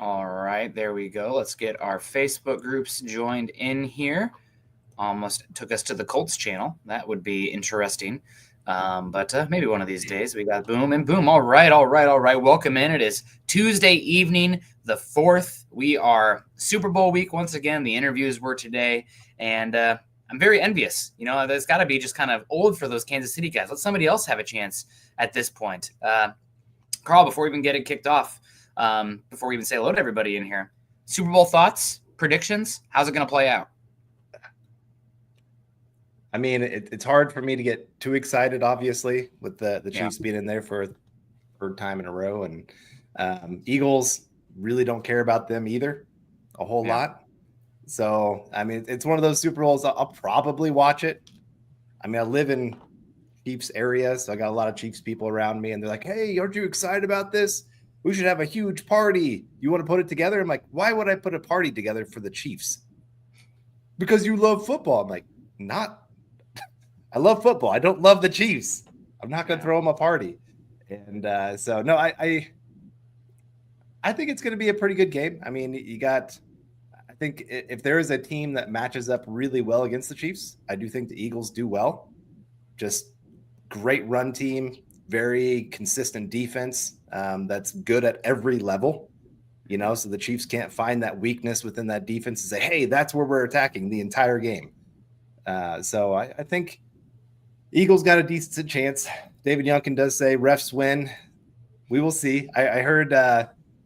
All right, there we go. Let's get our Facebook groups joined in here. Almost took us to the Colts channel. That would be interesting. But maybe one of these days. We got boom and boom. All right, all right, all right. Welcome in. It is Tuesday evening, the 4th. We are Super Bowl week once again. The interviews were today. And I'm very envious. You know, there's got to be just kind of old for those Kansas City guys. Let somebody else have a chance at this point. Carl, before we even get it kicked off, before we even say hello to everybody in here, Super Bowl thoughts, predictions, how's it going to play out? I mean, it's hard for me to get too excited, obviously, with the Chiefs being in there for a third time in a row. And Eagles really don't care about them either a whole lot. So, I mean, it's one of those Super Bowls. I'll probably watch it. I mean, I live in Chiefs area, so I got a lot of Chiefs people around me, and they're like, hey, aren't you excited about this? We should have a huge party. You want to put it together? I'm like, why would I put a party together for the Chiefs? Because you love football. I'm like, I love football. I don't love the Chiefs. I'm not going to throw them a party. And so, no, I think it's going to be a pretty good game. I mean, I think if there is a team that matches up really well against the Chiefs, I do think the Eagles do well. Just great run team, very consistent defense that's good at every level. You know, so the Chiefs can't find that weakness within that defense and say, hey, that's where we're attacking the entire game. So I think Eagles got a decent chance. David Youngkin does say refs win. We will see. I heard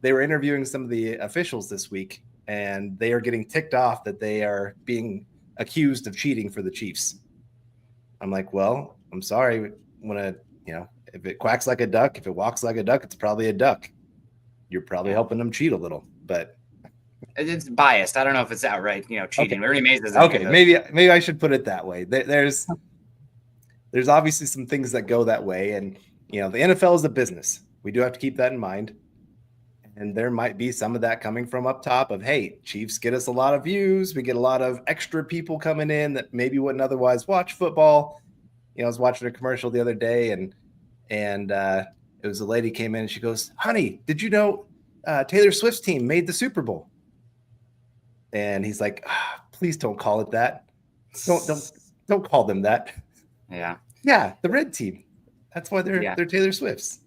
they were interviewing some of the officials this week, and they are getting ticked off that they are being accused of cheating for the Chiefs. I'm like, well, I'm sorry. If it quacks like a duck, if it walks like a duck, it's probably a duck. You're probably helping them cheat a little, but it's biased. I don't know if it's outright, cheating. Okay. Ernie Mays doesn't. Okay, maybe I should put it that way. There's obviously some things that go that way, and the NFL is a business. We do have to keep that in mind. And there might be some of that coming from up top of, hey, Chiefs get us a lot of views. We get a lot of extra people coming in that maybe wouldn't otherwise watch football. I was watching a commercial the other day, and it was a lady came in and she goes, honey, did you know Taylor Swift's team made the Super Bowl? And he's like, please don't call it that. Don't call them that. Yeah, the red team. That's why they're Taylor Swift's.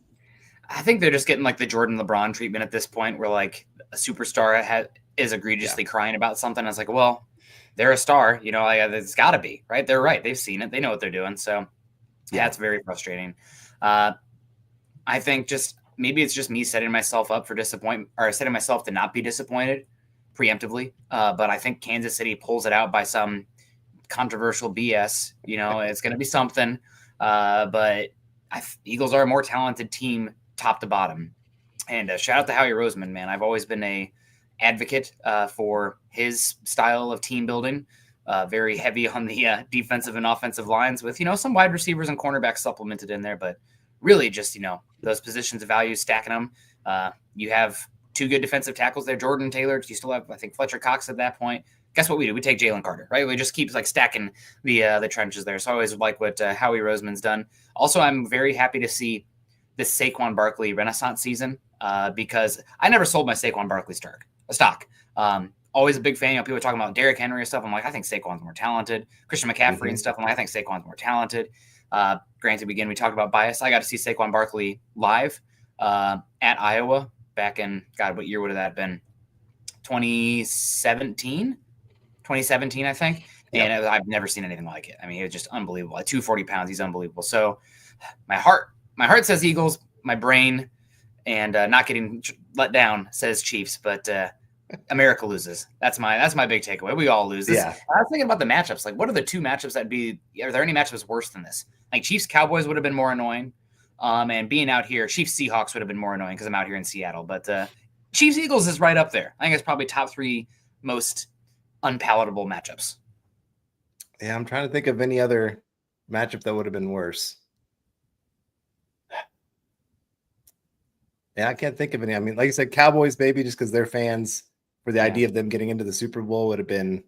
I think they're just getting like the Jordan LeBron treatment at this point, where like a superstar is egregiously crying about something. I was like, well, they're a star, it's got to be, right? They're right. They've seen it. They know what they're doing. So it's very frustrating. I think maybe it's just me setting myself up for disappointment, or setting myself to not be disappointed preemptively. But I think Kansas City pulls it out by some controversial BS. It's going to be something. But Eagles are a more talented team top to bottom. And shout out to Howie Roseman, man. I've always been a advocate for his style of team building. Very heavy on the defensive and offensive lines with, some wide receivers and cornerbacks supplemented in there. But really just, those positions of value, stacking them. You have two good defensive tackles there, Jordan Taylor. You still have, I think, Fletcher Cox at that point. Guess what we do? We take Jalen Carter, right? We just keep like stacking the trenches there. So I always like what Howie Roseman's done. Also, I'm very happy to see this Saquon Barkley Renaissance season because I never sold my Saquon Barkley stock. Always a big fan. People are talking about Derrick Henry and stuff. I'm like, I think Saquon's more talented. Christian McCaffrey and stuff. I'm like, I think Saquon's more talented. Granted, again, we talked about bias. I got to see Saquon Barkley live at Iowa back in, God, what year would have that been? 2017, I think. Yep. And I've never seen anything like it. I mean, he was just unbelievable. At 240 pounds, he's unbelievable. So my heart says Eagles, my brain, and not getting let down says Chiefs, but America loses. That's my big takeaway. We all lose. I was thinking about the matchups. Like, what are the two matchups that'd be? Are there any matchups worse than this? Like Chiefs Cowboys would have been more annoying, and being out here, Chiefs Seahawks would have been more annoying because I'm out here in Seattle. But Chiefs Eagles is right up there. I think it's probably top 3 most unpalatable matchups. Yeah, I'm trying to think of any other matchup that would have been worse. Yeah, I can't think of any. I mean, like I said, Cowboys, maybe just because they're fans, for the idea of them getting into the Super Bowl would have been,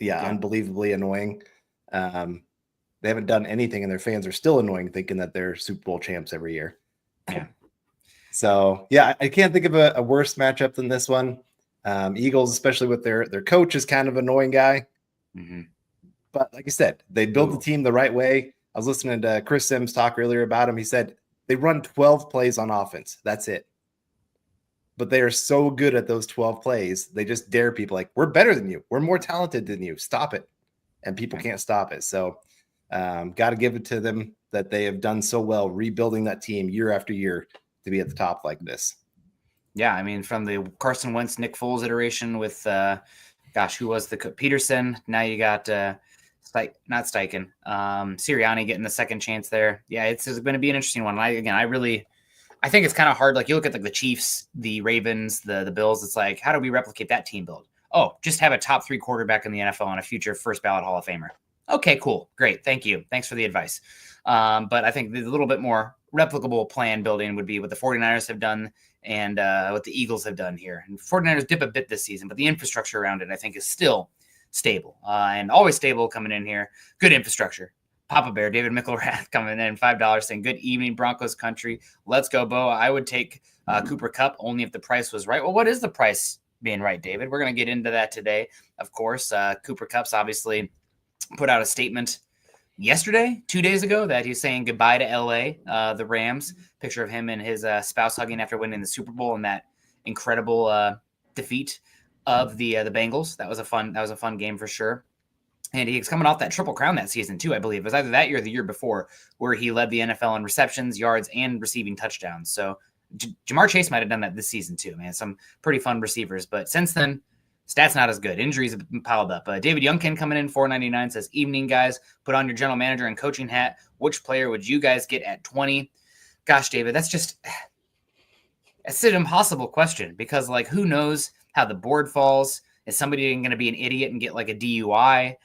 unbelievably annoying. They haven't done anything, and their fans are still annoying, thinking that they're Super Bowl champs every year. Yeah. So yeah, I can't think of a worse matchup than this one. Eagles, especially with their coach, is kind of an annoying guy. Mm-hmm. But like I said, they built the team the right way. I was listening to Chris Sims talk earlier about him. He said they run 12 plays on offense. That's it. But they are so good at those 12 plays. They just dare people like, we're better than you. We're more talented than you. Stop it. And people can't stop it. So got to give it to them that they have done so well rebuilding that team year after year to be at the top like this. Yeah, I mean, from the Carson Wentz, Nick Foles iteration with, who was the Peterson? Now you got not Steichen, Sirianni getting the second chance there. Yeah, it's going to be an interesting one. I think it's kind of hard. Like you look at like the Chiefs, the Ravens, the Bills. It's like, how do we replicate that team build? Oh, just have a top 3 quarterback in the NFL and a future first ballot Hall of Famer. Okay, cool. Great. Thank you. Thanks for the advice. But I think the little bit more replicable plan building would be what the 49ers have done and what the Eagles have done here. And 49ers dip a bit this season, but the infrastructure around it, I think, is still stable and always stable coming in here. Good infrastructure. Papa Bear, David Mickelrath coming in, $5 saying, good evening, Broncos country. Let's go, Bo. I would take Cooper Kupp only if the price was right. Well, what is the price being right, David? We're going to get into that today. Of course, Cooper Kupp's obviously put out a statement yesterday, 2 days ago, that he's saying goodbye to LA, the Rams. Picture of him and his spouse hugging after winning the Super Bowl and that incredible defeat of the Bengals. That was a fun game for sure. And he's coming off that triple crown that season too, I believe. It was either that year or the year before, where he led the NFL in receptions, yards, and receiving touchdowns. So Jamar Chase might have done that this season too, man. Some pretty fun receivers. But since then, stats not as good. Injuries have been piled up. David Youngkin coming in, $4.99, says, evening, guys. Put on your general manager and coaching hat. Which player would you guys get at 20? Gosh, David, it's an impossible question because, like, who knows how the board falls? Is somebody going to be an idiot and get, like, a DUI?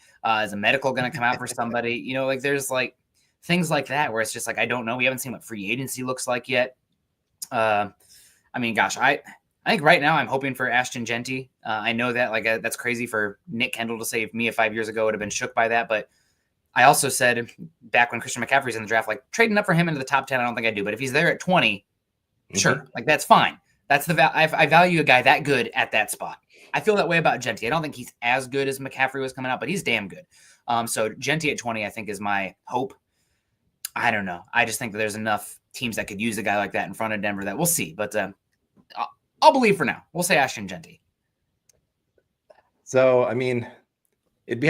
Is a medical going to come out for somebody? You know, like, there's, like, things like that where it's just, like, I don't know. We haven't seen what free agency looks like yet. I mean, gosh, I think right now I'm hoping for Ashton Genty. I know that that's crazy for Nick Kendall to say. If me 5 years ago would have been shook by that, but I also said back when Christian McCaffrey's in the draft, like trading up for him into the top 10, I don't think I do. But if he's there at 20, sure, like that's fine. That's I value a guy that good at that spot. I feel that way about Genty. I don't think he's as good as McCaffrey was coming out, but he's damn good. So Genty at 20, I think, is my hope. I don't know. I just think that there's enough teams that could use a guy like that in front of Denver that we'll see. But I'll believe for now. We'll say Ashton Genty. So, I mean, I'd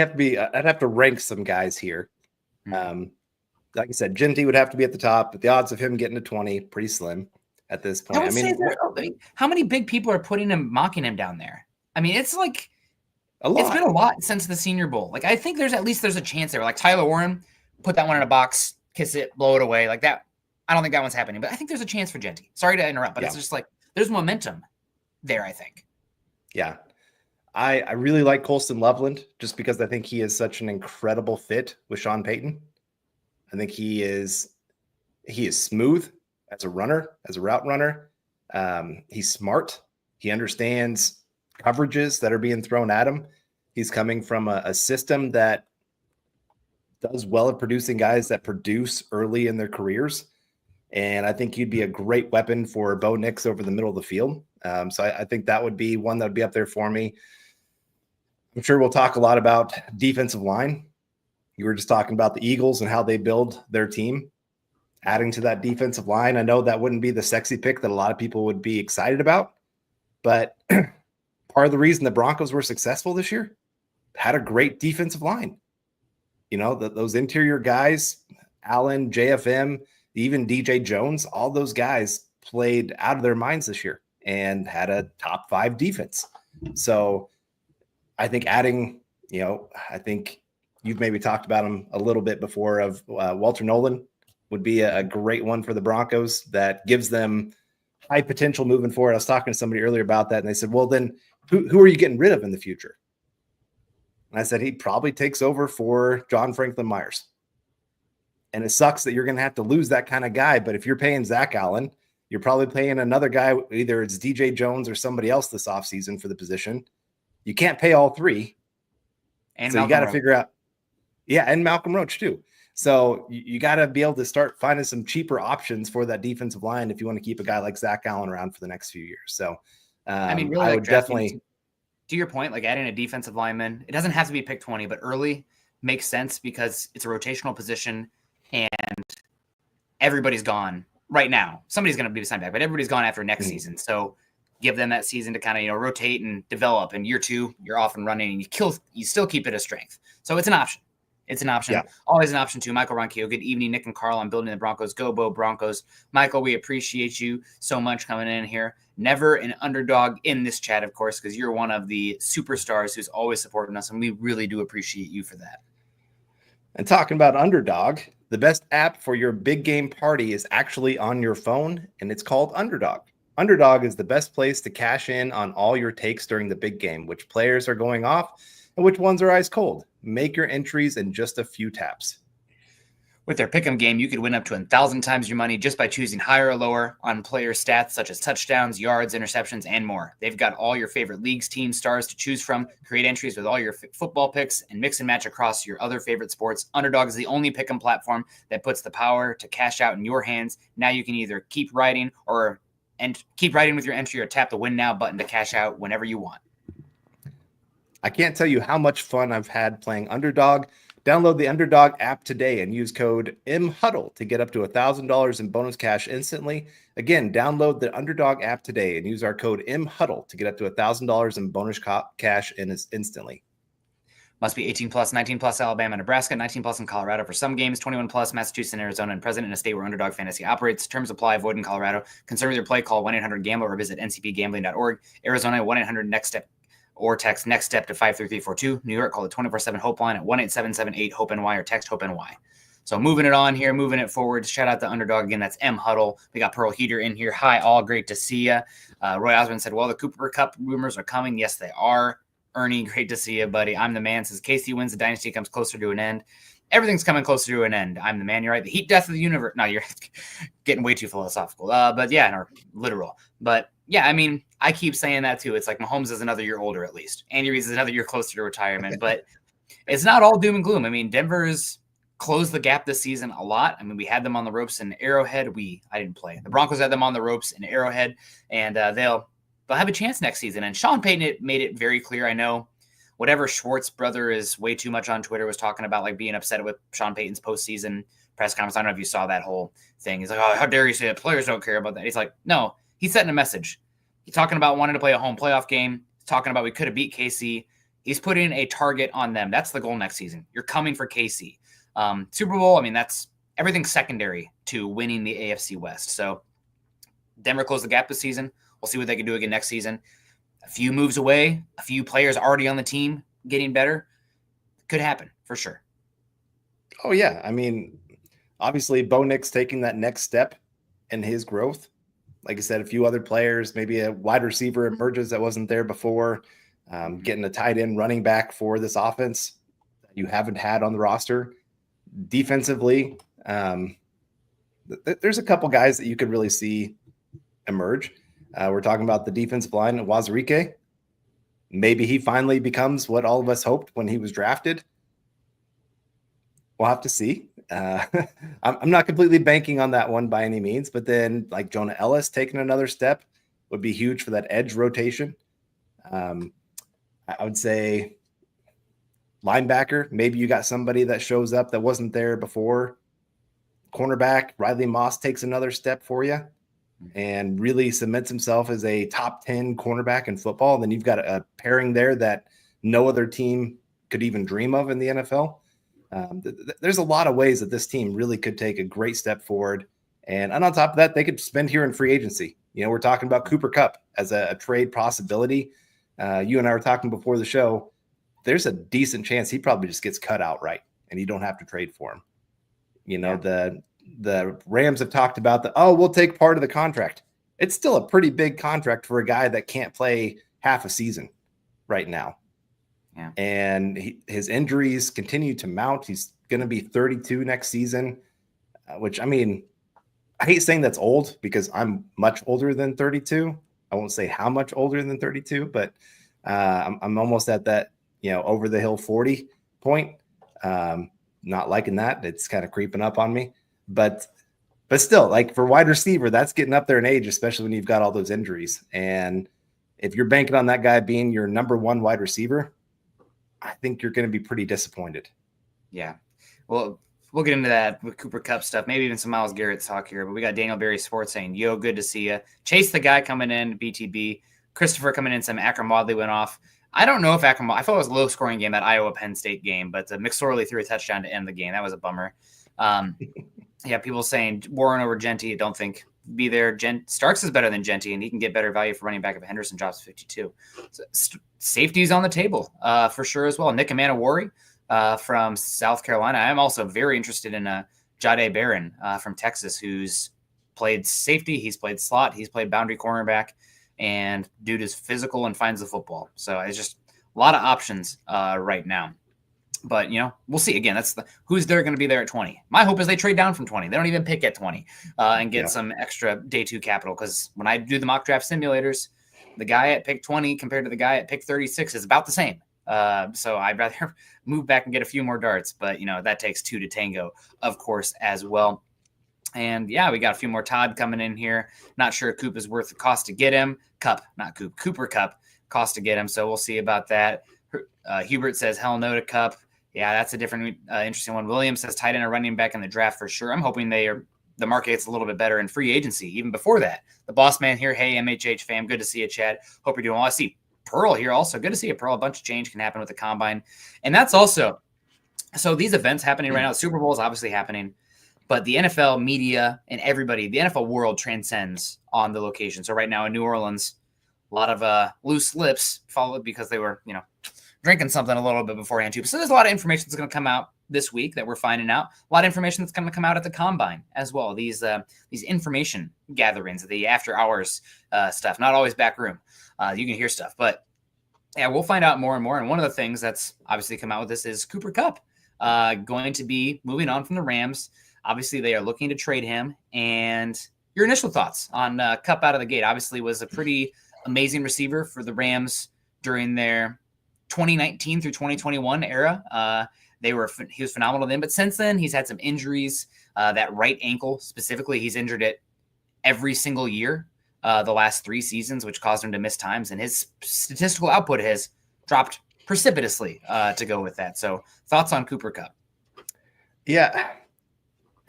have to rank some guys here. Like I said, Genty would have to be at the top, but the odds of him getting to 20, pretty slim at this point. How many big people are mocking him down there? I mean, it's like a lot. It's been a lot since the Senior Bowl. Like, I think there's a chance there. Like Tyler Warren, put that one in a box, kiss it, blow it away. Like that. I don't think that one's happening, but I think there's a chance for Genty. Sorry to interrupt, but It's just like there's momentum there, I think. Yeah. I really like Colston Loveland just because I think he is such an incredible fit with Sean Payton. I think he is smooth as a runner, as a route runner. He's smart. He understands coverages that are being thrown at him. He's coming from a system that does well at producing guys that produce early in their careers. And I think he'd be a great weapon for Bo Nix over the middle of the field. So I think that would be one that would be up there for me. I'm sure we'll talk a lot about defensive line. You were just talking about the Eagles and how they build their team. Adding to that defensive line, I know that wouldn't be the sexy pick that a lot of people would be excited about, but part of the reason the Broncos were successful this year had a great defensive line. You know, those interior guys, Allen, JFM, even DJ Jones, all those guys played out of their minds this year and had a top 5 defense. So I think adding, I think you've maybe talked about him a little bit before of Walter Nolan would be a great one for the Broncos that gives them high potential moving forward. I was talking to somebody earlier about that and they said, well, then who are you getting rid of in the future? And I said, he probably takes over for John Franklin Myers. And it sucks that you're going to have to lose that kind of guy. But if you're paying Zach Allen, you're probably paying another guy, either it's DJ Jones or somebody else this offseason for the position. You can't pay all 3. And so you got to figure out. Yeah, and Malcolm Roach too. So you got to be able to start finding some cheaper options for that defensive line if you want to keep a guy like Zach Allen around for the next few years. So I mean, really, I like would drafting, definitely, to your point, like adding a defensive lineman, it doesn't have to be pick 20, but early makes sense because it's a rotational position and everybody's gone right now. Somebody's going to be signed back, but everybody's gone after next season. So give them that season to kind of, rotate and develop. And year 2, you're off and running and you still keep it a strength. So it's an option. It's an option. Yeah. Always an option too. Michael Ronquillo, good evening. Nick and Carl on Building the Broncos. Go Bo Broncos. Michael, we appreciate you so much coming in here. Never an underdog in this chat, of course, because you're one of the superstars who's always supporting us, and we really do appreciate you for that. And talking about underdog, the best app for your big game party is actually on your phone, and it's called Underdog. Underdog is the best place to cash in on all your takes during the big game, which players are going off and which ones are ice cold. Make your entries in just a few taps. With their pick'em game, you could win up to 1,000 times your money just by choosing higher or lower on player stats such as touchdowns, yards, interceptions, and more. They've got all your favorite leagues, teams, stars to choose from. Create entries with all your football picks and mix and match across your other favorite sports. Underdog is the only pick'em platform that puts the power to cash out in your hands. Now you can either keep writing with your entry or tap the win now button to cash out whenever you want. I can't tell you how much fun I've had playing Underdog. Download the Underdog app today and use code MHuddle to get up to $1,000 in bonus cash instantly. Again, download the Underdog app today and use our code MHuddle to get up to $1,000 in bonus cash instantly. Must be 18 plus, 19 plus, Alabama, Nebraska, 19 plus in Colorado for some games, 21 plus, Massachusetts and Arizona, and present in a state where Underdog Fantasy operates. Terms apply. Void in Colorado. Concerned with your play, call 1-800-GAMBLER or visit ncpgambling.org. Arizona, 1-800-NEXT-STEP or text next step to 53342. New York, call the 24/7 Hope line at 1-877-8-HOPE-NY or text HOPE-NY. So moving it on here, moving it forward. Shout out to Underdog again. That's M Huddle. We got Pearl Heater in here. Hi, all. Great to see you. Roy Osmond said, well, the Cooper Kupp rumors are coming. Yes, they are. Ernie, great to see you, buddy. I'm the man. Says KC wins. The dynasty comes closer to an end. Everything's coming closer to an end. I'm the man. You're right. The heat death of the universe. No, you're getting way too philosophical. But yeah, or literal. But yeah, I mean, I keep saying that too. It's like Mahomes is another year older at least. Andy Reid is another year closer to retirement. But it's not all doom and gloom. I mean, Denver's closed the gap this season a lot. I mean, we had them on the ropes in Arrowhead. I didn't play. The Broncos had them on the ropes in Arrowhead, and they'll have a chance next season. And Sean Payton made it very clear. I know whatever Schwartz brother is way too much on Twitter was talking about, like being upset with Sean Payton's postseason press conference. I don't know if you saw that whole thing. He's like, oh, how dare you say that players don't care about that? He's like, no, he's setting a message. He's talking about wanting to play a home playoff game. He's talking about we could have beat KC. He's putting a target on them. That's the goal next season. You're coming for KC. Super Bowl, I mean, that's everything secondary to winning the AFC West. So Denver closed the gap this season. We'll see what they can do again next season. A few moves away, a few players already on the team getting better. Could happen for sure. Oh, yeah. I mean, obviously, Bo Nix taking that next step in his growth. Like I said, a few other players, maybe a wide receiver emerges that wasn't there before, getting a tight end running back for this offense that you haven't had on the roster. Defensively, there's a couple guys that you could really see emerge. We're talking about the defensive line of Wazirike. Maybe he finally becomes what all of us hoped when he was drafted. We'll have to see. I'm not completely banking on that one by any means, but then like Jonah Ellis taking another step would be huge for that edge rotation. I would say linebacker, maybe you got somebody that shows up that wasn't there before. Cornerback, Riley Moss takes another step for you and really cements himself as a top 10 cornerback in football. And then you've got a pairing there that no other team could even dream of in the NFL. There's a lot of ways that this team really could take a great step forward. And on top of that, they could spend here in free agency. You know, we're talking about Cooper Kupp as a trade possibility. You and I were talking before the show. There's a decent chance he probably just gets cut outright and you don't have to trade for him. You know, the Rams have talked about we'll take part of the contract. It's still a pretty big contract for a guy that can't play half a season right now. Yeah. And his injuries continue to mount. He's going to be 32 next season, which, I mean, I hate saying that's old because I'm much older than 32. I won't say how much older than 32, but I'm almost at that, over the hill 40 point. not liking that. It's kind of creeping up on me. But still, like for wide receiver, that's getting up there in age, especially when you've got all those injuries. And if you're banking on that guy being your number one wide receiver, I think you're going to be pretty disappointed. Yeah. Well, we'll get into that with Cooper Kupp stuff, maybe even some Myles Garrett talk here. But we got Daniel Berry Sports saying, yo, good to see you. Chase the guy coming in, BTB. Christopher coming in, some Akram Wadley went off. I don't know if I thought it was a low-scoring game, that Iowa-Penn State game, but McSorley threw a touchdown to end the game. That was a bummer. Yeah, people saying Warren over Genty. Don't think be there. Starks is better than Genty, and he can get better value for running back if Henderson drops 52. So, safety's on the table for sure as well. Nick Amanawari from South Carolina. I'm also very interested in Jahdae Barron from Texas, who's played safety. He's played slot. He's played boundary cornerback. And dude is physical and finds the football. So it's just a lot of options right now. But, we'll see. Again, that's who's there going to be there at 20. My hope is they trade down from 20. They don't even pick at 20 and get some extra day 2 capital. Because when I do the mock draft simulators, the guy at pick 20 compared to the guy at pick 36 is about the same. So I'd rather move back and get a few more darts. But, that takes 2 to tango, of course, as well. And yeah, we got a few more Todd coming in here. Not sure Kupp is worth the cost to get him. Cooper Kupp cost to get him. So we'll see about that. Hubert says, hell no to Kupp. Yeah, that's a different, interesting one. Williams says tight end or running back in the draft for sure. I'm hoping the market gets a little bit better in free agency, even before that. The boss man here. Hey, MHH fam. Good to see you, Chad. Hope you're doing well. I see Pearl here also. Good to see you, Pearl. A bunch of change can happen with the combine. And that's also, so these events happening right now. The Super Bowl is obviously happening. But the NFL media and everybody, the NFL world transcends on the location. So right now in New Orleans, a lot of loose lips followed because they were, drinking something a little bit beforehand too. So there's a lot of information that's going to come out this week that we're finding out. A lot of information that's going to come out at the combine as well. These information gatherings, the after hours stuff, not always back room. You can hear stuff, but yeah, we'll find out more and more. And one of the things that's obviously come out with this is Cooper Kupp going to be moving on from the Rams. Obviously, they are looking to trade him. And your initial thoughts on Kupp out of the gate? Obviously, was a pretty amazing receiver for the Rams during their 2019 through 2021 era. He was phenomenal then. But since then, he's had some injuries. That right ankle specifically, he's injured it every single year the last 3 seasons, which caused him to miss times. And his statistical output has dropped precipitously to go with that. So thoughts on Cooper Kupp? Yeah.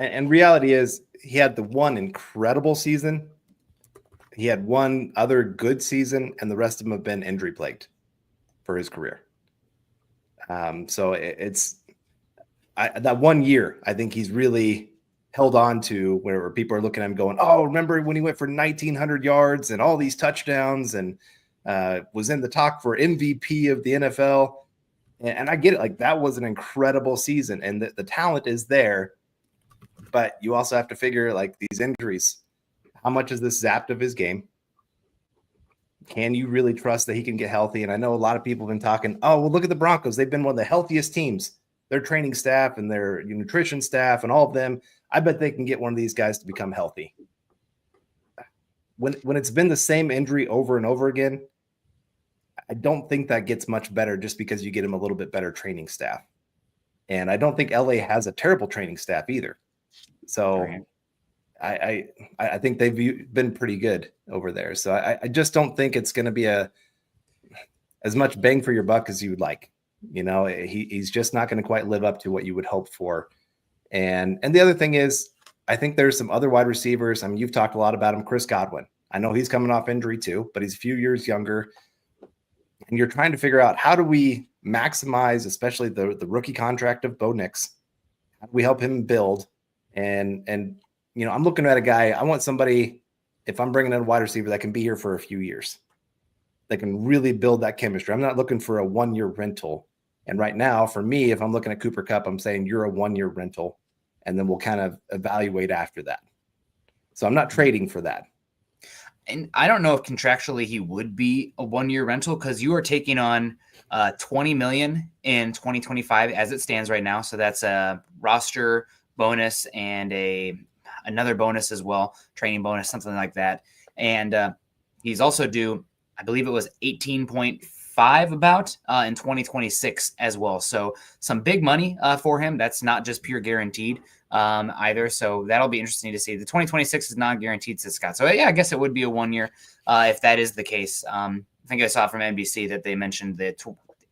And reality is he had the one incredible season. He had one other good season, and the rest of them have been injury plagued for his career. So it's that 1 year, I think he's really held on to where people are looking at him going, oh, remember when he went for 1,900 yards and all these touchdowns and was in the talk for MVP of the NFL. And I get it. Like, that was an incredible season, and the talent is there. But you also have to figure, like, these injuries, how much is this zapped of his game? Can you really trust that he can get healthy? And I know a lot of people have been talking, oh, well, look at the Broncos. They've been one of the healthiest teams. Their training staff and their nutrition staff and all of them, I bet they can get one of these guys to become healthy. When it's been the same injury over and over again, I don't think that gets much better just because you get him a little bit better training staff. And I don't think LA has a terrible training staff either. So I think they've been pretty good over there. So I just don't think it's going to be as much bang for your buck as you would like. He's just not going to quite live up to what you would hope for. And the other thing is, I think there's some other wide receivers. I mean, you've talked a lot about him, Chris Godwin. I know he's coming off injury too, but he's a few years younger. And you're trying to figure out, how do we maximize, especially the rookie contract of Bo Nix? How do we help him build? And I'm looking at a guy. I want somebody, if I'm bringing in a wide receiver, that can be here for a few years, that can really build that chemistry. I'm not looking for a 1-year rental. And right now, for me, if I'm looking at Cooper Kupp, I'm saying you're a 1-year rental, and then we'll kind of evaluate after that. So I'm not trading for that. And I don't know if contractually he would be a 1-year rental, because you are taking on $20 million in 2025 as it stands right now. So that's a roster bonus and another bonus as well, training bonus, something like that. And he's also due, I believe it was 18.5 2025 about in 2026 as well. So some big money for him. That's not just pure guaranteed either. So that'll be interesting to see. The 2026 is non-guaranteed, says Scott. So yeah, I guess it would be a 1 year if that is the case. I think I saw from NBC that they mentioned the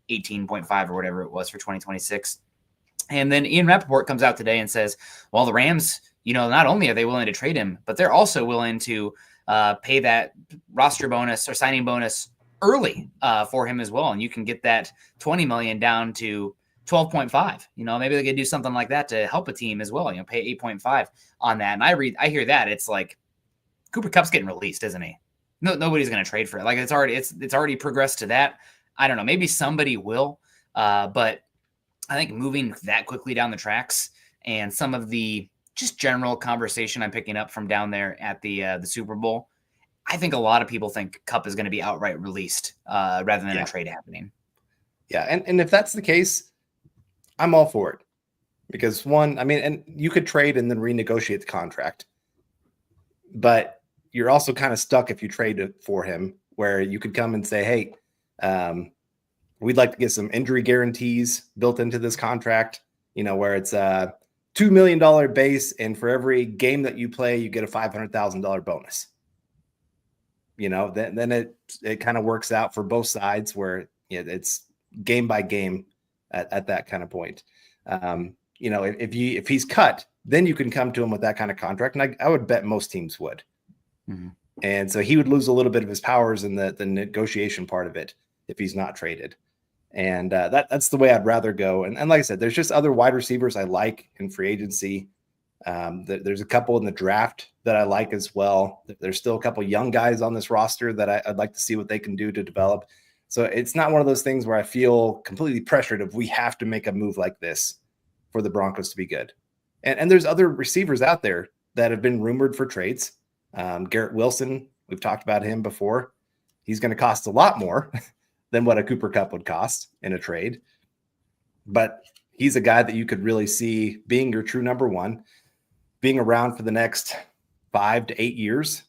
18.5 or whatever it was for 2026. And then Ian Rappaport comes out today and says, well, the Rams, not only are they willing to trade him, but they're also willing to pay that roster bonus or signing bonus early for him as well. And you can get that 20 million down to 12.5. Maybe they could do something like that to help a team as well, pay 8.5 on that. And I hear that it's like Cooper Kupp's getting released, isn't he? No, nobody's going to trade for it. Like it's already progressed to that. I don't know. Maybe somebody will, but I think moving that quickly down the tracks and some of the just general conversation I'm picking up from down there at the Super Bowl, I think a lot of people think Kupp is going to be outright released rather than a trade happening. Yeah, and if that's the case, I'm all for it. Because and you could trade and then renegotiate the contract. But you're also kind of stuck if you trade it for him, where you could come and say, hey, we'd like to get some injury guarantees built into this contract, where it's a $2 million base, and for every game that you play, you get a $500,000 bonus. Then it kind of works out for both sides, where it's game by game at that kind of point. If he's cut, then you can come to him with that kind of contract, and I would bet most teams would. Mm-hmm. And so he would lose a little bit of his powers in the negotiation part of it if he's not traded. And that's the way I'd rather go. And like I said, there's just other wide receivers I like in free agency. There's a couple in the draft that I like as well. There's still a couple young guys on this roster that I'd like to see what they can do to develop. So it's not one of those things where I feel completely pressured if we have to make a move like this for the Broncos to be good. And there's other receivers out there that have been rumored for trades. Garrett Wilson, we've talked about him before. He's going to cost a lot more than what a Cooper Kupp would cost in a trade. But he's a guy that you could really see being your true number one, being around for the next 5 to 8 years,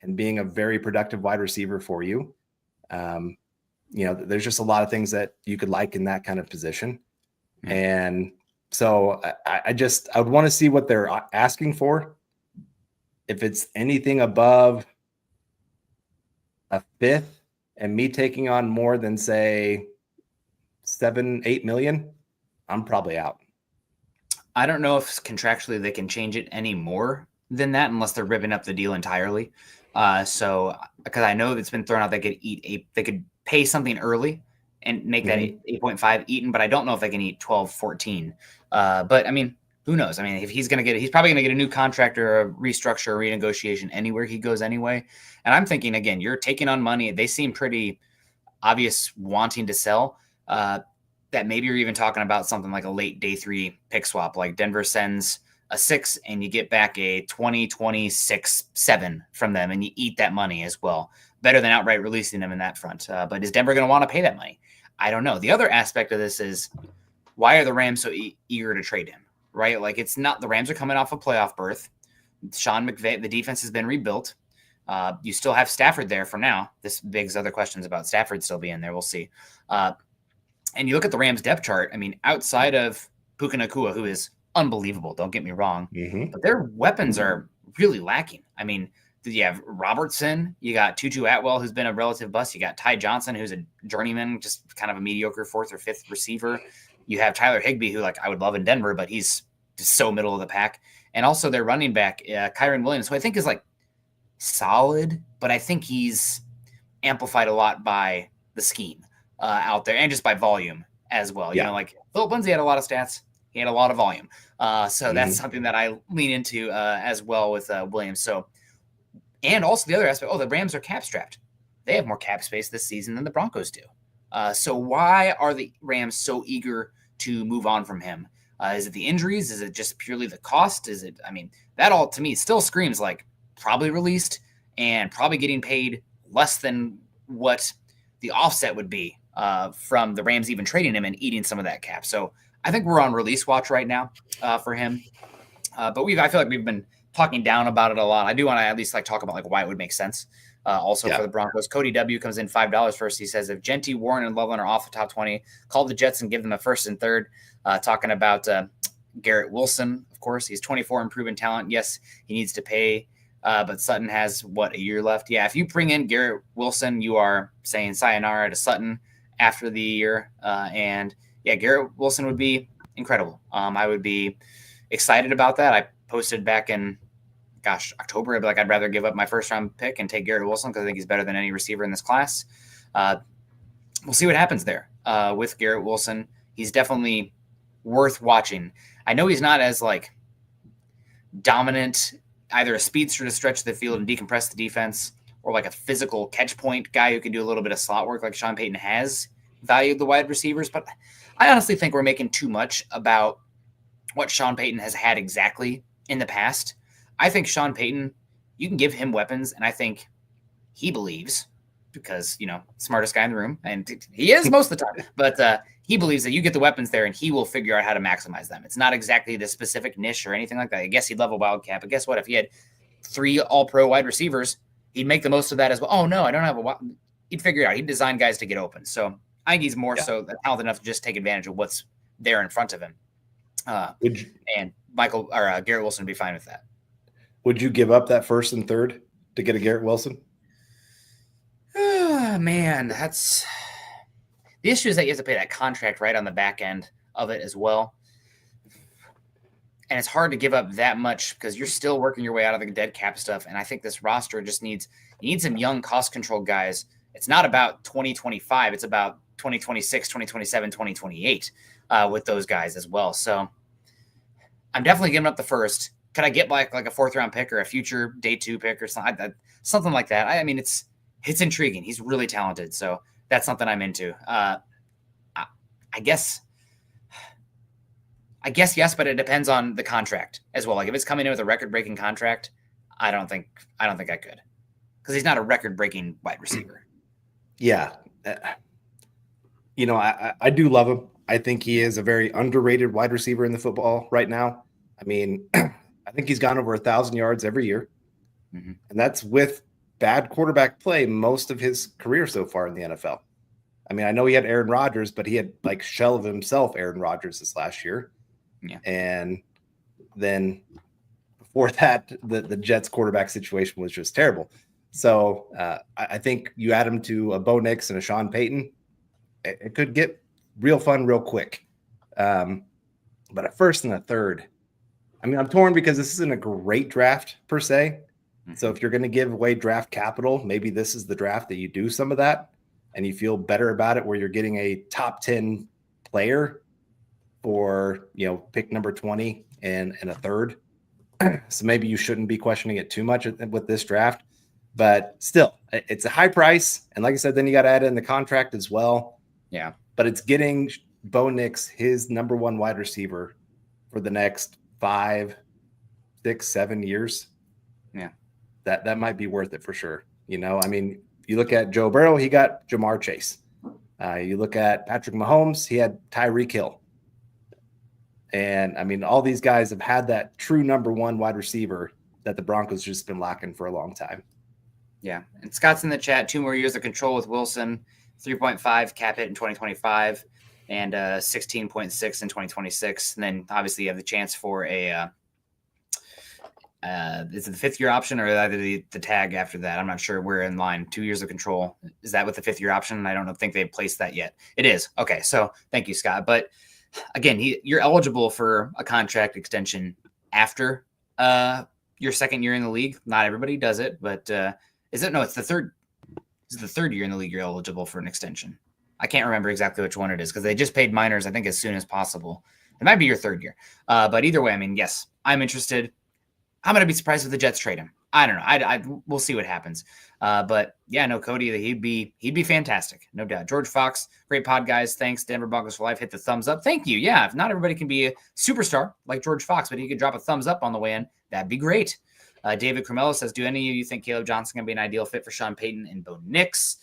and being a very productive wide receiver for you. There's just a lot of things that you could like in that kind of position. Mm-hmm. And so I would want to see what they're asking for. If it's anything above a fifth, and me taking on more than, say, 7-8 million, I'm probably out. I don't know if contractually they can change it any more than that unless they're ripping up the deal entirely. So because I know it's been thrown out, they could pay something early and make that 8.5 eaten, but I don't know if they can eat 12, 14. But I mean, who knows? I mean, if he's probably going to get a new contract or a restructure or renegotiation anywhere he goes anyway. And I'm thinking, again, you're taking on money. They seem pretty obvious wanting to sell. That maybe you're even talking about something like a late day 3 pick swap, like Denver sends a 6 and you get back a 2026 7 from them and you eat that money as well. Better than outright releasing them in that front. But is Denver going to want to pay that money? I don't know. The other aspect of this is, why are the Rams so eager to trade him? Right? Like, it's not, the Rams are coming off a playoff berth. Sean McVay, the defense has been rebuilt. You still have Stafford there for now. This begs other questions about Stafford still being there. We'll see. And you look at the Rams depth chart. I mean, outside of Puka Nacua, who is unbelievable, don't get me wrong, but their weapons are really lacking. I mean, you have Robertson, you got Tutu Atwell, who's been a relative bust. You got Ty Johnson, who's a journeyman, just kind of a mediocre 4th or 5th receiver. You have Tyler Higbee, who I would love in Denver, but he's just so middle of the pack. And also their running back, Kyron Williams, who I think is solid, but I think he's amplified a lot by the scheme out there and just by volume as well. Yeah. Philip Lindsay had a lot of stats. He had a lot of volume. So that's something that I lean into as well with Williams. So, and also the other aspect, the Rams are cap strapped. They have more cap space this season than the Broncos do. So why are the Rams so eager to move on from him? Is it the injuries? Is it just purely the cost? That all to me still screams like probably released and probably getting paid less than what the offset would be from the Rams even trading him and eating some of that cap. So I think we're on release watch right now for him. But I feel like we've been talking down about it a lot. I do want to at least talk about why it would make sense also for the Broncos. Cody W comes in $5 first. He says, if Genty, Warren, and Loveland are off the top 20, call the Jets and give them a first and third. Talking about Garrett Wilson, of course. He's 24 and proven talent. Yes, he needs to pay, but Sutton has, a year left? Yeah, if you bring in Garrett Wilson, you are saying sayonara to Sutton after the year. And, yeah, Garrett Wilson would be incredible. I would be excited about that. I posted back in October. I'd be like, I'd rather give up my first round pick and take Garrett Wilson because I think he's better than any receiver in this class. We'll see what happens there with Garrett Wilson. He's definitely worth watching. I know he's not as dominant, either a speedster to stretch the field and decompress the defense, or like a physical catch point guy who can do a little bit of slot work like Sean Payton has valued the wide receivers. But I honestly think we're making too much about what Sean Payton has had exactly in the past. I think Sean Payton, you can give him weapons, and I think he believes, because, smartest guy in the room, and he is most of the time, but he believes that you get the weapons there and he will figure out how to maximize them. It's not exactly the specific niche or anything like that. I guess he'd love a wildcat, but guess what? If he had 3 all-pro wide receivers, he'd make the most of that as well. Oh, no, I don't have he'd figure it out. He'd design guys to get open. So I think he's more so talented enough to just take advantage of what's there in front of him. And Garrett Wilson would be fine with that. Would you give up that first and third to get a Garrett Wilson? Man, that's the issue, is that you have to pay that contract right on the back end of it as well. And it's hard to give up that much because you're still working your way out of the dead cap stuff. And I think this roster just needs some young cost control guys. It's not about 2025. It's about 2026, 2027, 2028 with those guys as well. So I'm definitely giving up the first. Could I get like a 4th round pick or a future day 2 pick or something like that? I mean, it's intriguing. He's really talented. So that's something I'm into. I guess yes, but it depends on the contract as well. Like if it's coming in with a record-breaking contract, I don't think I could, because he's not a record-breaking wide receiver. Yeah. I do love him. I think he is a very underrated wide receiver in the football right now. I mean, I think he's gone over 1,000 yards every year. Mm-hmm. And that's with bad quarterback play most of his career so far in the NFL. I mean, I know he had Aaron Rodgers, but he had shell of himself Aaron Rodgers this last year. Yeah. And then before that, the Jets quarterback situation was just terrible. So I think you add him to a Bo Nix and a Sean Payton, it could get real fun real quick. But a first and a third, I mean, I'm torn because this isn't a great draft per se. So if you're going to give away draft capital, maybe this is the draft that you do some of that and you feel better about it, where you're getting a top 10 player for, pick number 20 and a third. So maybe you shouldn't be questioning it too much with this draft, but still it's a high price. And like I said, then you got to add in the contract as well. Yeah. But it's getting Bo Nix his number 1 wide receiver for the next 5, 6, 7 years. Yeah. That might be worth it for sure. I mean, you look at Joe Burrow, he got Jamar Chase. You look at Patrick Mahomes, he had Tyreek Hill. And I mean, all these guys have had that true number 1 wide receiver that the Broncos just been lacking for a long time. Yeah. And Scott's in the chat, 2 more years of control with Wilson, 3.5 cap hit in 2025 and 16.6 in 2026. And then obviously you have the chance for a is it the 5th year option or either the tag after that? I'm not sure. We're in line. 2 years of control. Is that with the 5th year option? I don't think they've placed that yet. It is. Okay. So thank you, Scott. But again, you're eligible for a contract extension after your 2nd year in the league. Not everybody does it, but it's the third. It's the 3rd year in the league you're eligible for an extension. I can't remember exactly which one it is because they just paid minors, I think, as soon as possible. It might be your 3rd year. But either way, I mean, yes, I'm interested. I'm going to be surprised if the Jets trade him. I don't know. We'll see what happens. But yeah, no, Cody, he'd be fantastic. No doubt. George Fox, great pod, guys. Thanks. Denver Broncos for life. Hit the thumbs up. Thank you. Yeah. If not everybody can be a superstar like George Fox, but he could drop a thumbs up on the way in. That'd be great. David Cremello says, do any of you think Caleb Johnson can be an ideal fit for Sean Payton and Bo Nix?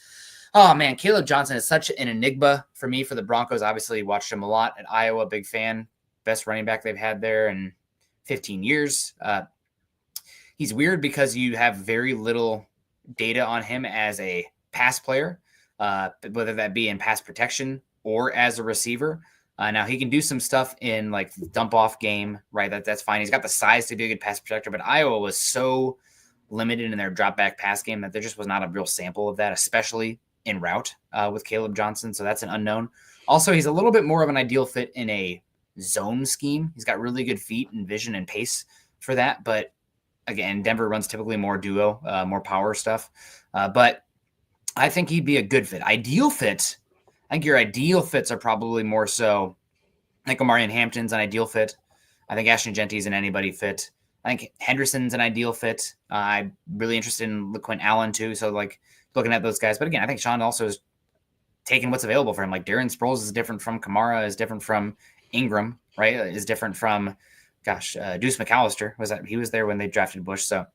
Oh man, Caleb Johnson is such an enigma for me for the Broncos. Obviously watched him a lot at Iowa. Big fan. Best running back they've had there in 15 years. He's weird because you have very little data on him as a pass player, whether that be in pass protection or as a receiver. Now he can do some stuff in like the dump off game, right? That's fine. He's got the size to be a good pass protector, but Iowa was so limited in their drop back pass game that there just was not a real sample of that, especially in route with Caleb Johnson. So that's an unknown. Also, he's a little bit more of an ideal fit in a zone scheme. He's got really good feet and vision and pace for that. But again, Denver runs typically more duo, more power stuff. But I think he'd be a good fit. Ideal fit. I think your ideal fits are probably more so. I think Omarion Hampton's an ideal fit. I think Ashton Genty's an anybody fit. I think Henderson's an ideal fit. I'm really interested in LaQuint Allen too. So like looking at those guys. But again, I think Sean also is taking what's available for him. Like Darren Sproles is different from Kamara, is different from Ingram, right? Is different from, Deuce McAllister. He was there when they drafted Bush. So